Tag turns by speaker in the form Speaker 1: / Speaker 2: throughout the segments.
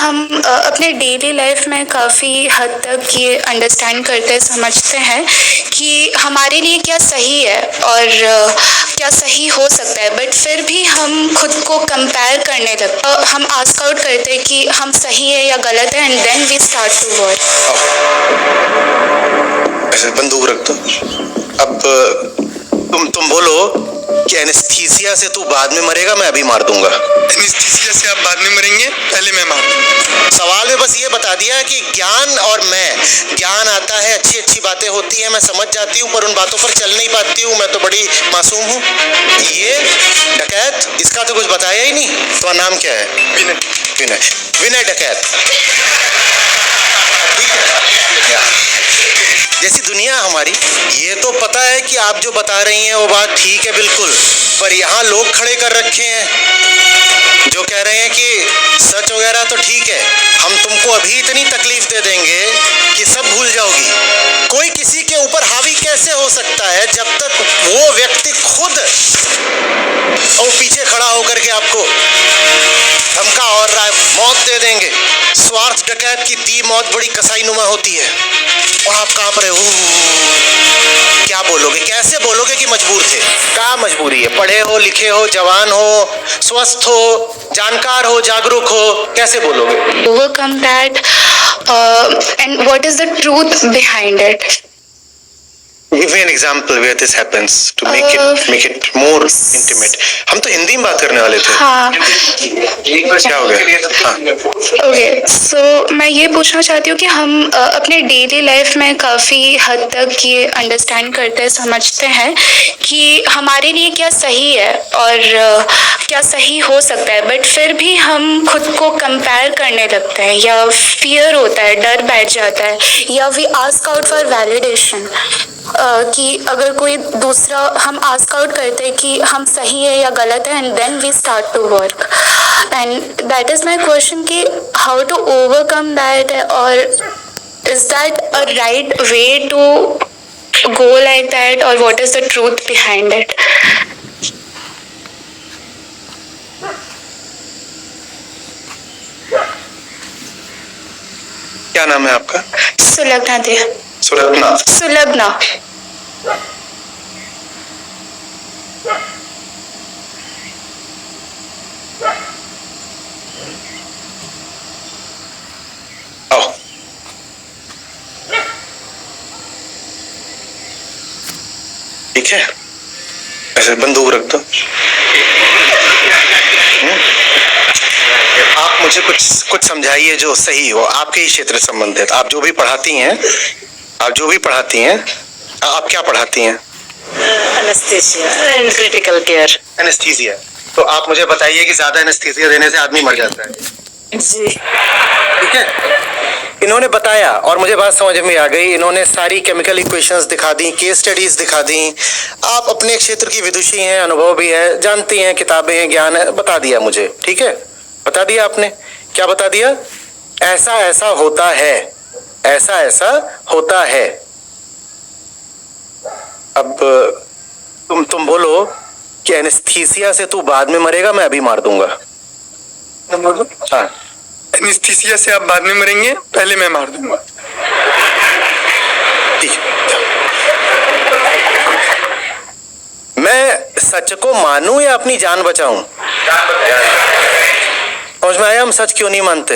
Speaker 1: हम अपने daily life में काफ़ी हद तक ये अंडरस्टैंड करते समझते हैं कि हमारे लिए क्या सही है और क्या सही हो सकता है, बट फिर भी हम खुद को कंपेयर करने लगते, हम आस्क आउट करते हैं कि हम सही है या गलत है, and then we start to work.
Speaker 2: ऐसे बंदूक रख दो। अब तुम बोलो कि एनेस्थीसिया से तू बाद में मरेगा, मैं अभी मार दूंगा।
Speaker 3: एनेस्थीसिया से आप बाद में मरेंगे, पहले मैं मार दूंगा।
Speaker 2: सवाल में बस ये बता दिया कि ज्ञान और ज्ञान आता है, अच्छी अच्छी बातें होती हैं, मैं समझ जाती हूँ, पर उन बातों पर चल नहीं पाती हूँ, मैं तो बड़ी मासूम हूँ। ये डकैत, इसका तो कुछ बताया ही नहीं। तुम्हारा नाम क्या है?
Speaker 3: विनय।
Speaker 2: विनय, विनय डकैत। ठीक है, जैसी दुनिया हमारी, ये तो पता है कि आप जो बता रही हैं वो बात ठीक है बिल्कुल, पर यहाँ लोग खड़े कर रखे हैं जो कह रहे हैं कि सच वगैरह तो ठीक है, हम तुमको अभी इतनी तकलीफ दे देंगे कि सब भूल जाओगी। कोई किसी के ऊपर हावी कैसे हो सकता है जब तक वो व्यक्ति खुद और पीछे खड़ा होकर के आपको धमका और मौत दे देंगे। स्वार्थ डकैत की दी मौत बड़ी कसाईनुमा होती है और आप कहाँ पर हो? क्या बोलोगे, कैसे बोलोगे कि मजबूर थे? क्या मजबूरी है? पढ़े हो, लिखे हो, जवान हो, स्वस्थ हो, जानकार हो, जागरूक हो, कैसे बोलोगे?
Speaker 1: Overcome that, and what is the truth behind it?
Speaker 2: Give me an example where this happens to make it more intimate. हम तो हिंदी में बात करने वाले थे।
Speaker 1: हाँ,
Speaker 2: क्या हो गया? हाँ।
Speaker 1: ओके, सो मैं ये पूछना चाहती हूँ कि हम अपने डेली लाइफ में काफ़ी हद तक ये अंडरस्टैंड करते समझते हैं कि हमारे लिए क्या सही है और क्या सही हो सकता है, बट फिर भी हम खुद को कंपेयर करने लगते हैं, या फियर होता है, डर बैठ जाता है, या we ask out for validation कि अगर कोई दूसरा, हम आस्क आउट करते हैं कि हम सही है या गलत है, and then we start to work. And that is my question कि हाउ टू ओवरकम दैट, और is that a right way to go like that, or what is the truth behind it?
Speaker 2: क्या नाम है आपका?
Speaker 1: सुलग्ना दे।
Speaker 2: सुलग्ना।
Speaker 1: सुलग्ना।
Speaker 2: आओ। ठीक है, ऐसे बंदूक रख दो। आप मुझे कुछ समझाइए जो सही हो, आपके ही क्षेत्र से संबंधित। आप जो भी पढ़ाती हैं, आप क्या पढ़ाती हैं?
Speaker 4: Anaesthesia and critical care.
Speaker 2: Anaesthesia. तो आप मुझे बताइए कि ज्यादा एनेस्थीसिया देने से आदमी मर जाता है
Speaker 4: जी?
Speaker 2: ठीक है, इन्होंने बताया और मुझे बात समझ में आ गई। इन्होंने सारी केमिकल इक्वेशंस दिखा दी, केस स्टडीज दिखा दी। आप अपने क्षेत्र की विदुषी हैं, अनुभव भी है, जानती हैं, किताबें हैं, ज्ञान है, बता दिया मुझे। ठीक है, बता दिया आपने। क्या बता दिया? ऐसा ऐसा होता है, ऐसा ऐसा होता है। अब तुम बोलो कि एनेस्थीसिया से तू बाद में मरेगा, मैं अभी मार दूंगा। हाँ,
Speaker 3: एनेस्थीसिया से आप बाद में मरेंगे, पहले मैं मार दूंगा।
Speaker 2: मैं सच को मानूं या अपनी जान बचाऊं? समझ में आया हम सच क्यों नहीं मानते?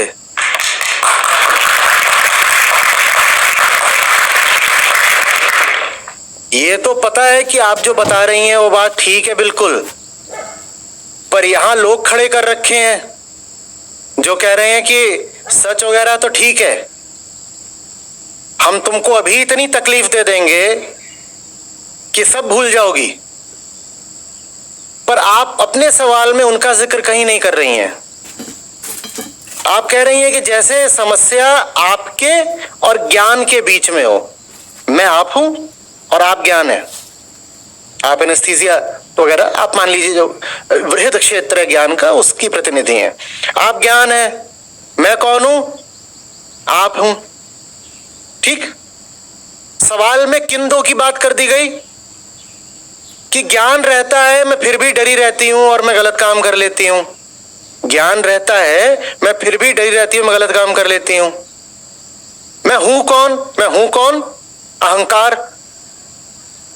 Speaker 2: ये तो पता है कि आप जो बता रही हैं वो बात ठीक है बिल्कुल, पर यहां लोग खड़े कर रखे हैं जो कह रहे हैं कि सच वगैरह तो ठीक है, हम तुमको अभी इतनी तकलीफ दे देंगे कि सब भूल जाओगी। पर आप अपने सवाल में उनका जिक्र कहीं नहीं कर रही हैं। आप कह रही हैं कि जैसे समस्या आपके और ज्ञान के बीच में हो। मैं आप हूं और आप ज्ञान है। आप एनेस्थीसिया वगैरह आप मान लीजिए जो वृहद क्षेत्र है ज्ञान का, उसकी प्रतिनिधि हैं। आप ज्ञान है, मैं कौन हूं? आप हूं। ठीक, सवाल में किन दो की बात कर दी गई कि ज्ञान रहता है, मैं फिर भी डरी रहती हूं और मैं गलत काम कर लेती हूं। ज्ञान रहता है, मैं फिर भी डरी रहती हूं, मैं गलत काम कर लेती हूं। मैं हूं कौन? मैं हूं कौन? अहंकार।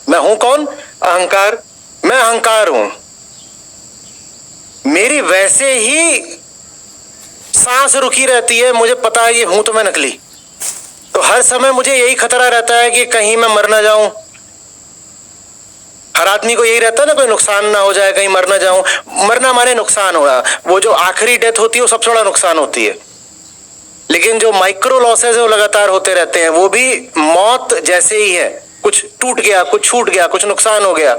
Speaker 2: मैं हूं कौन? अहंकार। मैं अहंकार हूं। मेरी वैसे ही सांस रुकी रहती है, मुझे पता है ये हूं तो मैं नकली। तो हर समय मुझे यही खतरा रहता है कि कहीं मैं मर ना जाऊं। हर आदमी को यही रहता है ना, कोई नुकसान ना हो जाए, कहीं मर ना जाऊं। मरना माने नुकसान हो रहा, वो जो आखिरी डेथ होती है वो सबसे बड़ा नुकसान होती है। लेकिन जो माइक्रो लॉसेज है वो लगातार होते रहते हैं, वो भी मौत जैसे ही है। कुछ टूट गया, कुछ छूट गया, कुछ नुकसान हो गया।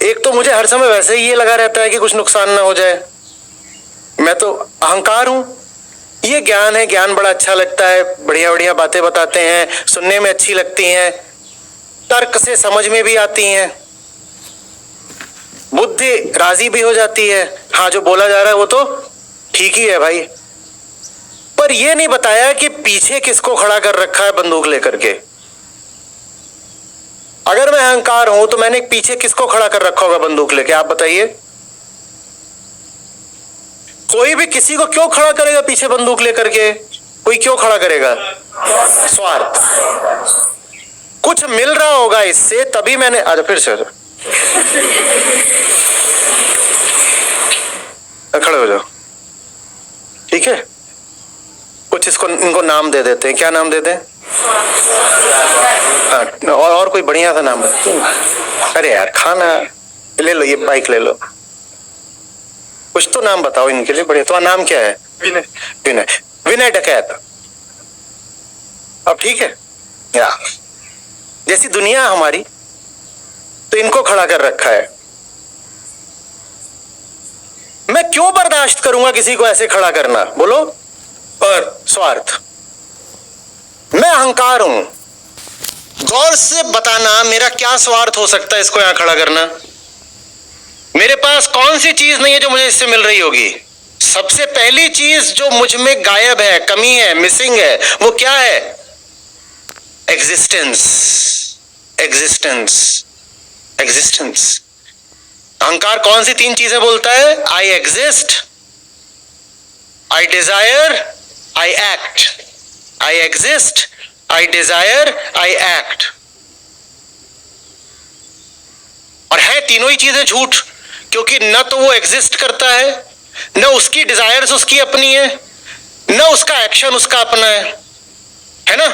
Speaker 2: एक तो मुझे हर समय वैसे ही ये लगा रहता है कि कुछ नुकसान ना हो जाए। मैं तो अहंकार हूं। ये ज्ञान है, ज्ञान बड़ा अच्छा लगता है, बढ़िया बढ़िया बातें बताते हैं, सुनने में अच्छी लगती हैं, तर्क से समझ में भी आती हैं, बुद्धि राजी भी हो जाती है। हाँ, जो बोला जा रहा है वो तो ठीक ही है भाई। पर ये नहीं बताया कि पीछे किसको खड़ा कर रखा है बंदूक लेकर के। अगर मैं अहंकार हूं तो मैंने पीछे किसको खड़ा कर रखा होगा बंदूक लेके, आप बताइए। कोई भी किसी को क्यों खड़ा करेगा पीछे बंदूक लेकर के? कोई क्यों खड़ा करेगा? स्वार्थ। कुछ मिल रहा होगा इससे, तभी मैंने। अच्छा, फिर से खड़े हो जाओ, ठीक है। कुछ इसको, इनको नाम दे देते हैं। क्या नाम दे दें? और कोई बढ़िया सा नाम। अरे यार, खाना ले लो, ये बाइक ले लो, कुछ तो नाम बताओ इनके लिए बढ़िया। तो नाम क्या है?
Speaker 3: विनय।
Speaker 2: विनय। विनय डकैत। अब ठीक है या? जैसी दुनिया हमारी, तो इनको खड़ा कर रखा है। मैं क्यों बर्दाश्त करूंगा किसी को ऐसे खड़ा करना, बोलो? पर स्वार्थ। मैं अहंकार हूं। गौर से बताना मेरा क्या स्वार्थ हो सकता है इसको यहां खड़ा करना? मेरे पास कौन सी चीज नहीं है जो मुझे इससे मिल रही होगी? सबसे पहली चीज जो मुझ में गायब है, कमी है, मिसिंग है, वो क्या है? एग्जिस्टेंस। एग्जिस्टेंस। एग्जिस्टेंस। अहंकार कौन सी तीन चीजें बोलता है? I exist, I Dzire, I act. I exist, I Dzire, I act. और है तीनों ही चीजें झूठ, क्योंकि न तो वो एग्जिस्ट करता है, न उसकी डिजायर्स उसकी अपनी है, न उसका एक्शन उसका अपना है ना?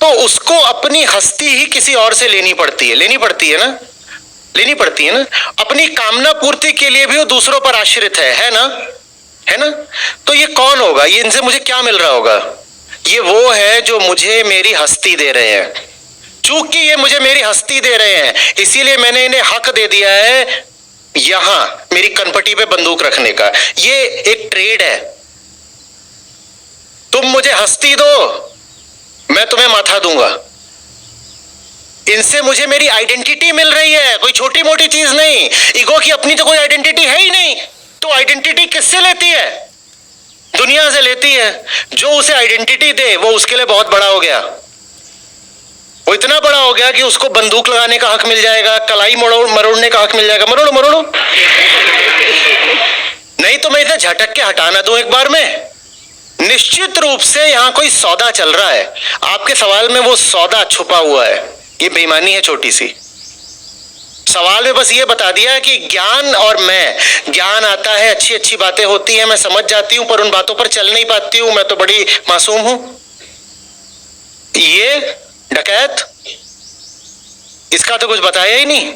Speaker 2: तो उसको अपनी हस्ती ही किसी और से लेनी पड़ती है। लेनी पड़ती है ना? लेनी पड़ती है ना? अपनी कामना पूर्ति के लिए भी वो दूसरों पर आश्रित है ना? है ना? तो ये कौन होगा? ये इनसे मुझे क्या मिल रहा होगा? ये वो है जो मुझे मेरी हस्ती दे रहे हैं। चूंकि ये मुझे मेरी हस्ती दे रहे हैं, इसीलिए मैंने इन्हें हक दे दिया है यहां मेरी कनपटी पे बंदूक रखने का। ये एक ट्रेड है। तुम मुझे हस्ती दो, मैं तुम्हें माथा दूंगा। इनसे मुझे मेरी आइडेंटिटी मिल रही है, कोई छोटी मोटी चीज नहीं। ईगो की अपनी तो कोई आइडेंटिटी है ही नहीं, तो आइडेंटिटी किससे लेती है? दुनिया से लेती है। जो उसे आइडेंटिटी दे वो उसके लिए बहुत बड़ा हो गया। वो इतना बड़ा हो गया कि उसको बंदूक लगाने का हक मिल जाएगा, कलाई मरोड़ने का हक मिल जाएगा। मरोड़ो मरोड़ो, नहीं तो मैं इसे झटक के हटाना दूं एक बार में। निश्चित रूप से यहां कोई सौदा चल रहा है। आपके सवाल में वो सौदा छुपा हुआ है। ये बेईमानी है छोटी सी। सवाल में बस ये बता दिया है कि ज्ञान और मैं, ज्ञान आता है, अच्छी अच्छी बातें होती हैं, मैं समझ जाती हूं, पर उन बातों पर चल नहीं पाती हूं, मैं तो बड़ी मासूम हूं। ये डकैत, इसका तो कुछ बताया ही नहीं।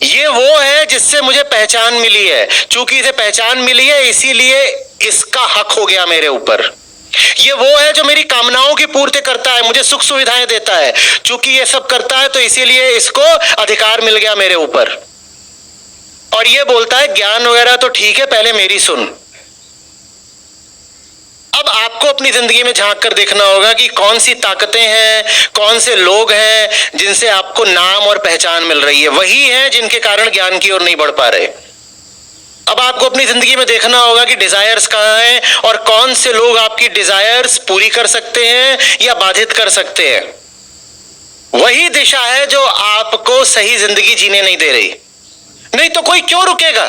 Speaker 2: ये वो है जिससे मुझे पहचान मिली है। चूंकि इसे पहचान मिली है, इसीलिए इसका हक हो गया मेरे ऊपर। ये वो है जो मेरी कामनाओं की पूर्ति करता है, मुझे सुख सुविधाएं देता है। चूंकि ये सब करता है, तो इसीलिए इसको अधिकार मिल गया मेरे ऊपर। और ये बोलता है ज्ञान वगैरह तो ठीक है, पहले मेरी सुन। अब आपको अपनी जिंदगी में झांक कर देखना होगा कि कौन सी ताकतें हैं, कौन से लोग हैं जिनसे आपको नाम और पहचान मिल रही है। वही हैं जिनके कारण ज्ञान की ओर नहीं बढ़ पा रहे। अब आपको अपनी जिंदगी में देखना होगा कि डिजायर्स कहां हैं और कौन से लोग आपकी डिजायर्स पूरी कर सकते हैं या बाधित कर सकते हैं। वही दिशा है जो आपको सही जिंदगी जीने नहीं दे रही। नहीं तो कोई क्यों रुकेगा?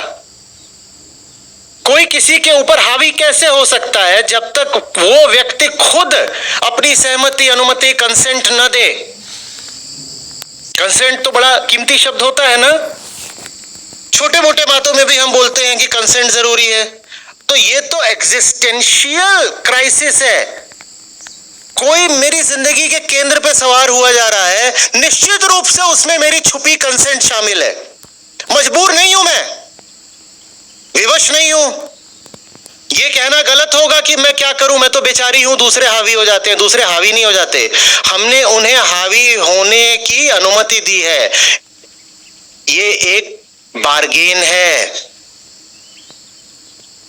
Speaker 2: कोई किसी के ऊपर हावी कैसे हो सकता है जब तक वो व्यक्ति खुद अपनी सहमति, अनुमति, कंसेंट न दे? कंसेंट तो बड़ा कीमती शब्द होता है ना। छोटे मोटे बातों में भी हम बोलते हैं कि कंसेंट जरूरी है। तो ये तो एग्जिस्टेंशियल क्राइसिस है। कोई मेरी जिंदगी के केंद्र पे सवार हुआ जा रहा है, निश्चित रूप से उसमें मेरी छुपी कंसेंट शामिल है। मजबूर नहीं हूं मैं, विवश नहीं हूं। ये कहना गलत होगा कि मैं क्या करूं, मैं तो बेचारी हूं, दूसरे हावी हो जाते हैं। दूसरे हावी नहीं हो जाते, हमने उन्हें हावी होने की अनुमति दी है। ये एक बार्गेन है।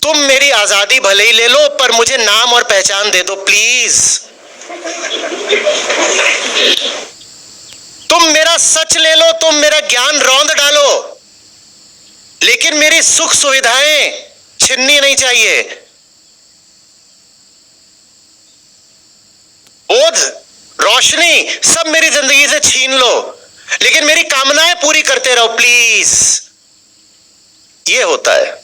Speaker 2: तुम मेरी आजादी भले ही ले लो, पर मुझे नाम और पहचान दे दो प्लीज। तुम मेरा सच ले लो, तुम मेरा ज्ञान रौंद डालो, लेकिन मेरी सुख सुविधाएं छिननी नहीं चाहिए। बोध, रोशनी सब मेरी जिंदगी से छीन लो, लेकिन मेरी कामनाएं पूरी करते रहो प्लीज। ये होता है।